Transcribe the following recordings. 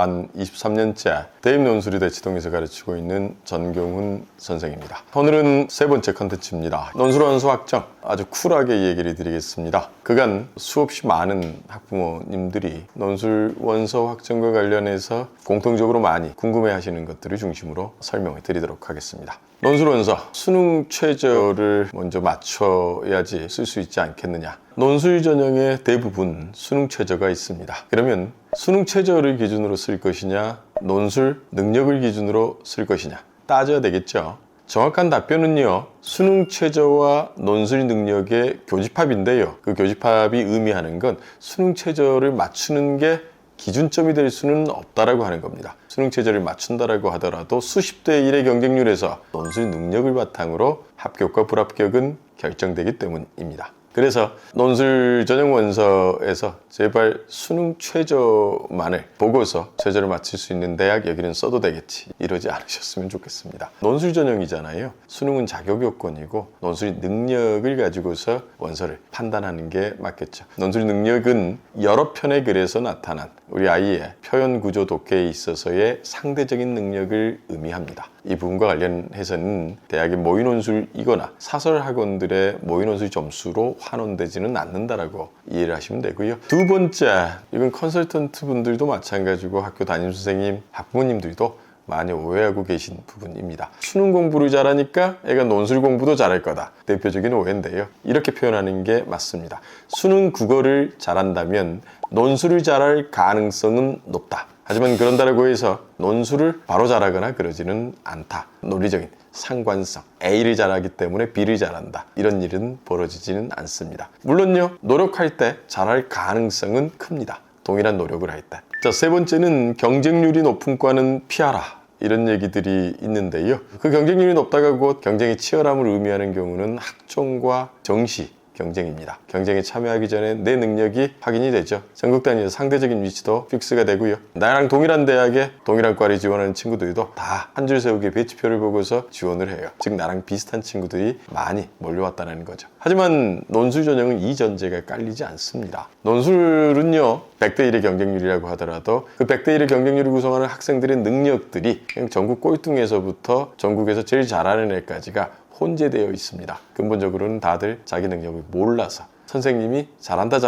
만 23년째 대입 논술이 대치동에서 가르치고 있는 전경훈 선생입니다. 오늘은 세 번째 컨텐츠입니다. 논술 원서 확정, 아주 쿨하게 얘기를 드리겠습니다. 그간 수없이 많은 학부모님들이 논술 원서 확정과 관련해서 공통적으로 많이 궁금해하시는 것들을 중심으로 설명을 드리도록 하겠습니다. 논술 원서, 수능 최저를 먼저 맞춰야지 쓸 수 있지 않겠느냐. 논술 전형의 대부분 수능 최저가 있습니다. 그러면 수능 최저를 기준으로 쓸 것이냐, 논술 능력을 기준으로 쓸 것이냐 따져야 되겠죠. 정확한 답변은요, 수능 최저와 논술 능력의 교집합인데요. 그 교집합이 의미하는 건 수능 최저를 맞추는 게 기준점이 될 수는 없다라고 하는 겁니다. 수능 최저를 맞춘다라고 하더라도 수십 대 1의 경쟁률에서 논술 능력을 바탕으로 합격과 불합격은 결정되기 때문입니다. 그래서 논술 전형 원서에서 제발 수능 최저만을 보고서 최저를 맞출 수 있는 대학 여기는 써도 되겠지, 이러지 않으셨으면 좋겠습니다. 논술 전형이잖아요. 수능은 자격 요건이고 논술 능력을 가지고서 원서를 판단하는 게 맞겠죠. 논술 능력은 여러 편의 글에서 나타난 우리 아이의 표현 구조 독해에 있어서의 상대적인 능력을 의미합니다. 이 부분과 관련해서는 대학의 모의 논술이거나 사설 학원들의 모의 논술 점수로 환원되지는 않는다라고 이해를 하시면 되고요. 두 번째, 이건 컨설턴트 분들도 마찬가지고 학교 담임 선생님, 학부모님들도 많이 오해하고 계신 부분입니다. 수능 공부를 잘하니까 애가 논술 공부도 잘할 거다. 대표적인 오해인데요. 이렇게 표현하는 게 맞습니다. 수능 국어를 잘한다면 논술을 잘할 가능성은 높다. 하지만 그런다고 해서 논술을 바로 잘하거나 그러지는 않다. 논리적인 상관성, A를 잘하기 때문에 B를 잘한다, 이런 일은 벌어지지는 않습니다. 물론요, 노력할 때 잘할 가능성은 큽니다. 동일한 노력을 할 때. 자, 세 번째는 경쟁률이 높은 과는 피하라, 이런 얘기들이 있는데요. 그 경쟁률이 높다가 곧 경쟁의 치열함을 의미하는 경우는 학종과 정시 경쟁입니다. 경쟁에 참여하기 전에 내 능력이 확인이 되죠. 전국 단위에서 상대적인 위치도 픽스가 되고요. 나랑 동일한 대학에 동일한 과를 지원하는 친구들도 다 한 줄 세우기 배치표를 보고서 지원을 해요. 즉 나랑 비슷한 친구들이 많이 몰려왔다는 거죠. 하지만 논술 전형은 이 전제가 깔리지 않습니다. 논술은요, 100대 1의 경쟁률이라고 하더라도 그 100대 1의 경쟁률을 구성하는 학생들의 능력들이 그냥 전국 꼴등에서부터 전국에서 제일 잘하는 애까지가 혼재되어 있습니다. 근본적으로는 다들 자기 능력을 몰라서 선생님이 잘한다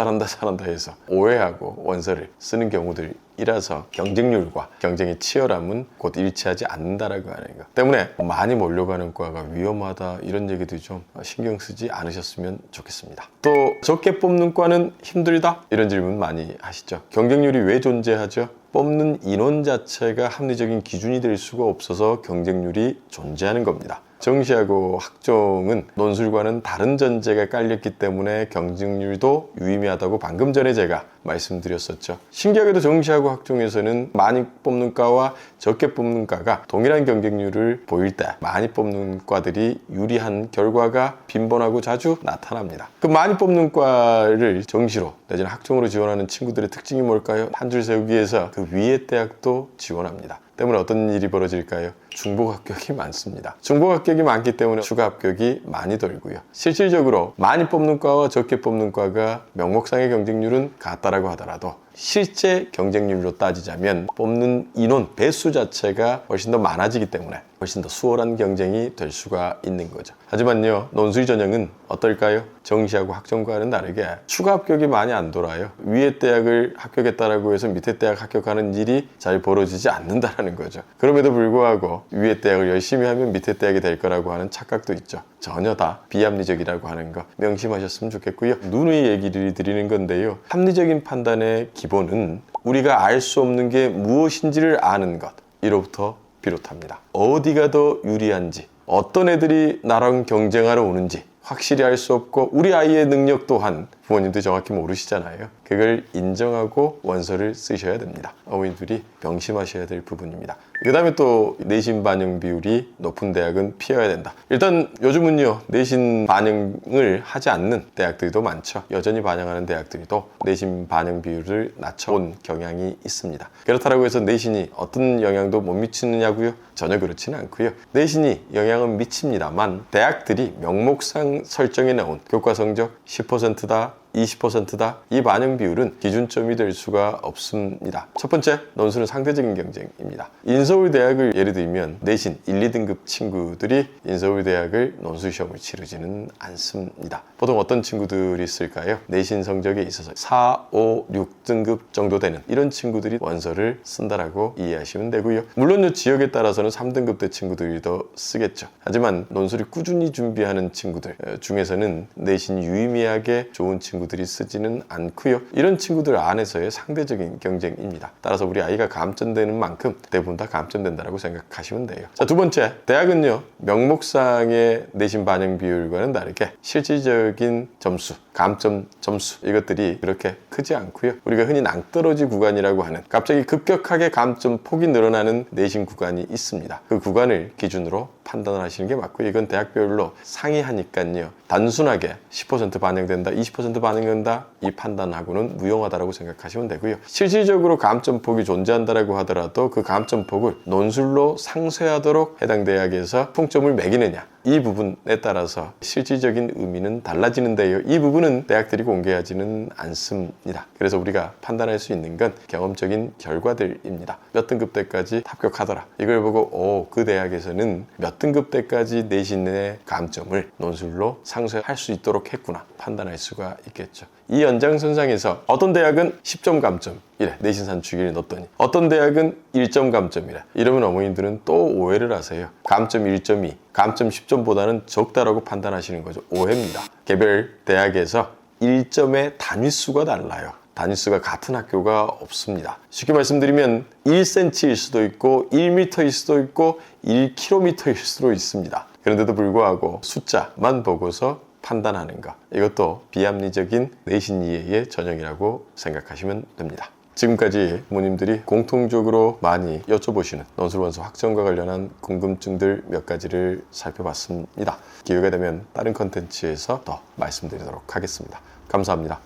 해서 오해하고 원서를 쓰는 경우들이라서 경쟁률과 경쟁의 치열함은 곧 일치하지 않는다라고 하는 것 때문에 많이 몰려가는 과가 위험하다, 이런 얘기도 좀 신경 쓰지 않으셨으면 좋겠습니다. 또 적게 뽑는 과는 힘들다, 이런 질문 많이 하시죠. 경쟁률이 왜 존재하죠? 뽑는 인원 자체가 합리적인 기준이 될 수가 없어서 경쟁률이 존재하는 겁니다. 정시하고 학종은 논술과는 다른 전제가 깔렸기 때문에 경쟁률도 유의미하다고 방금 전에 제가 말씀드렸었죠. 신기하게도 정시하고 학종에서는 많이 뽑는 과와 적게 뽑는 과가 동일한 경쟁률을 보일 때 많이 뽑는 과들이 유리한 결과가 빈번하고 자주 나타납니다. 그 많이 뽑는 과를 정시로 내지는 학종으로 지원하는 친구들의 특징이 뭘까요? 한 줄 세우기 위해서 그 위의 대학도 지원합니다. 때문에 어떤 일이 벌어질까요? 중복 합격이 많습니다. 중복 합격이 많기 때문에 추가 합격이 많이 돌고요. 실질적으로 많이 뽑는 과와 적게 뽑는 과가 명목상의 경쟁률은 같다라고 하더라도 실제 경쟁률로 따지자면 뽑는 인원 배수 자체가 훨씬 더 많아지기 때문에 훨씬 더 수월한 경쟁이 될 수가 있는 거죠. 하지만요, 논술 전형은 어떨까요? 정시하고 학종과는 다르게 추가 합격이 많이 안 돌아요. 위에 대학을 합격했다라고 해서 밑에 대학 합격하는 일이 잘 벌어지지 않는다라는 거죠. 그럼에도 불구하고 위에 대학을 열심히 하면 밑에 대학이 될 거라고 하는 착각도 있죠. 전혀 다 비합리적이라고 하는 거 명심하셨으면 좋겠고요. 누누이 얘기를 드리는 건데요, 합리적인 판단의 기본은 우리가 알 수 없는 게 무엇인지를 아는 것, 이로부터 비롯합니다. 어디가 더 유리한지, 어떤 애들이 나랑 경쟁하러 오는지 확실히 알 수 없고 우리 아이의 능력 또한 부모님도 정확히 모르시잖아요. 그걸 인정하고 원서를 쓰셔야 됩니다. 어머니들이 명심하셔야 될 부분입니다. 그 다음에 또 내신 반영 비율이 높은 대학은 피해야 된다. 일단 요즘은요, 내신 반영을 하지 않는 대학들도 많죠. 여전히 반영하는 대학들도 내신 반영 비율을 낮춰온 경향이 있습니다. 그렇다고 해서 내신이 어떤 영향도 못 미치느냐고요? 전혀 그렇지는 않고요. 내신이 영향은 미칩니다만 대학들이 명목상 설정해 놓은 교과 성적 10%다, 20%다. 이 반영 비율은 기준점이 될 수가 없습니다. 첫 번째, 논술은 상대적인 경쟁입니다. 인서울대학을 예를 들면 내신 1, 2등급 친구들이 인서울대학을 논술 시험을 치르지는 않습니다. 보통 어떤 친구들이 있을까요? 내신 성적에 있어서 4, 5, 6등급 정도 되는 이런 친구들이 원서를 쓴다라고 이해하시면 되고요. 물론 지역에 따라서는 3등급대 친구들이 더 쓰겠죠. 하지만 논술을 꾸준히 준비하는 친구들 중에서는 내신 유의미하게 좋은 친구들이 쓰지는 않고요. 이런 친구들 안에서의 상대적인 경쟁입니다. 따라서 우리 아이가 감점되는 만큼 대부분 다 감점된다고 생각하시면 돼요. 자, 두 번째, 대학은요 명목상의 내신 반영 비율과는 다르게 실질적인 점수, 감점 점수 이것들이 그렇게 크지 않고요. 우리가 흔히 낭떠러지 구간이라고 하는 갑자기 급격하게 감점 폭이 늘어나는 내신 구간이 있습니다. 그 구간을 기준으로 판단을 하시는 게 맞고요. 이건 대학별로 상이하니까요. 단순하게 10% 반영된다, 20% 반영된다 이 판단하고는 무용하다라고 생각하시면 되고요. 실질적으로 감점폭이 존재한다라고 하더라도 그 감점폭을 논술로 상쇄하도록 해당 대학에서 총점을 매기느냐 이 부분에 따라서 실질적인 의미는 달라지는데요. 이 부분은 대학들이 공개하지는 않습니다. 그래서 우리가 판단할 수 있는 건 경험적인 결과들입니다. 몇 등급대까지 합격하더라. 이걸 보고 그 대학에서는 몇 등급대까지 내신의 감점을 논술로 상쇄할 수 있도록 했구나 판단할 수가 있겠죠. 이 연장선상에서 어떤 대학은 10점 감점 이래 내신 산출기를 넣었더니 어떤 대학은 1점 감점이래. 이러면 어머님들은 또 오해를 하세요. 감점 1.2, 감점 10점보다는 적다라고 판단하시는 거죠. 오해입니다. 개별 대학에서 1점의 단위수가 달라요. 단위수가 같은 학교가 없습니다. 쉽게 말씀드리면 1cm일 수도 있고 1m일 수도 있고 1km일 수도 있습니다. 그런데도 불구하고 숫자만 보고서 판단하는 것, 이것도 비합리적인 내신 이해의 전형이라고 생각하시면 됩니다. 지금까지 부모님들이 공통적으로 많이 여쭤보시는 논술 원서 확정과 관련한 궁금증들 몇 가지를 살펴봤습니다. 기회가 되면 다른 컨텐츠에서 더 말씀드리도록 하겠습니다. 감사합니다.